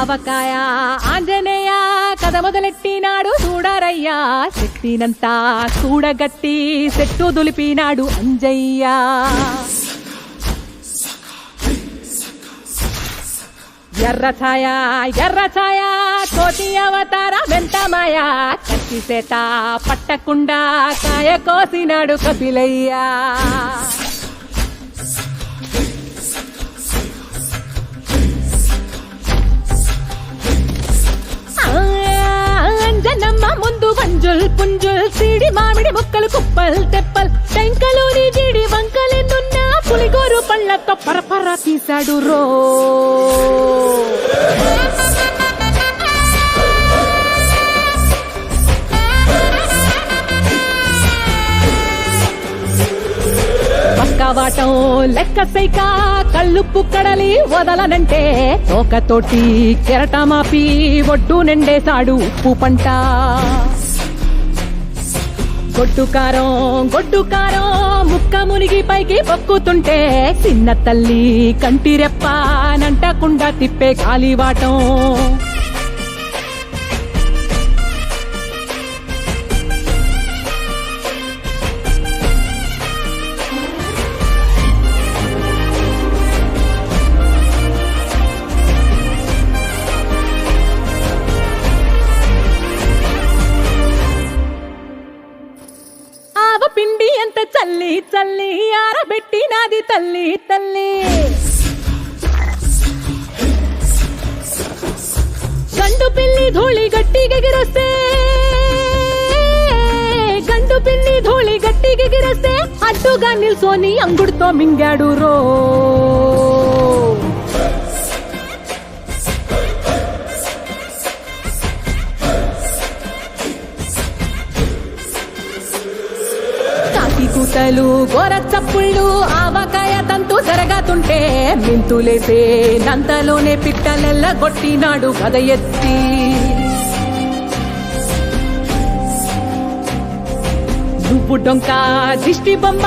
ఆవకాయ ఆంజనేయ కథ మొదలెట్టినాడు చూడరయ్యా శక్తినంతా చూడగట్టి చెట్టు దులిపినాడు అంజయ్య ఎర్ర ఛాయ కోతి అవతార వెంటమాయ కత్తి సేత పట్టకుండా కాయ కోసినాడు కపిలయ్యా అంజనమ్మ ముందు వంజుల్ పుంజుల్ సిడి మామిడి ముక్కలు కుప్పల్ తెప్పల్ టెంకలోని జీడి వంకలెన్నున్నా పులిగోరు పళ్ళతో పరపర తీశాడు రో పక్కవాటం లెక్క సైక కళ్ళుప్పు కడలి వదలనంటే తోకతోటి కెరటమాపి ఒడ్డు నిండేశాడు ఉప్పు పంట గొడ్డు కారం ముక్క మునిగి పైకి పొక్కుతుంటే చిన్న తల్లి కంటిరెప్ప నంటకుండా తిప్పే కాలివాటం పిండి ఎంత చల్లి చల్లి ఆరబెట్టినాది తల్లి తల్లి గండు పిల్లి ధూళి గట్టిగెగిరొస్తే అడ్డుగా నిల్సోని అంగుడుతో మింగాడు రో కూతలు గోర చప్పుళ్ళు ఆవకాయ తంతు జరగతుంటే మింతులేసే నంతలోనే పిట్టలెల్ల కొట్టినాడు గద ఎత్తి నువ్వు డొంక దిష్టి బొమ్మ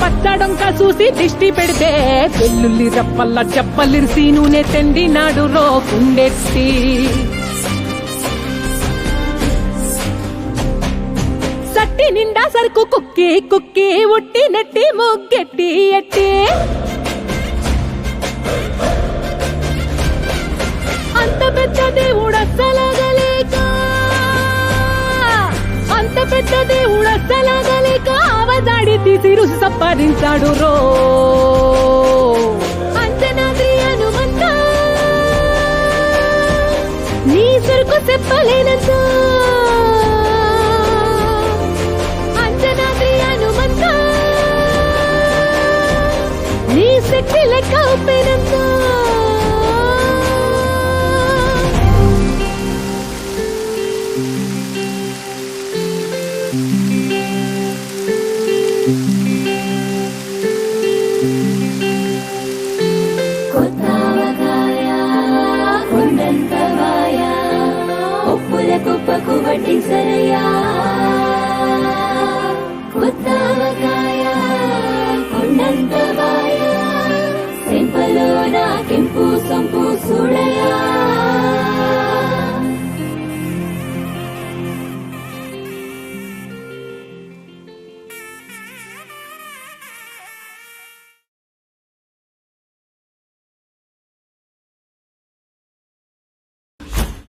పచ్చడొంక చూసి దిష్టి పెడితే వెల్లుల్లి రప్పల్ల చెప్పలిరిసి నూనె తెండినాడు రో కుండెత్తి నిండా సరుకు కుక్కి ఉట్టి నెట్టి ముగ్గెట్టి ఎట్టి అంత పెద్ద దేవుడసలగలేక ఆవదాడి తీసి రుచి సంపాదించాడు రో అంజనాద్రి హనుమంత నీ సరుకు చెప్పలేనంత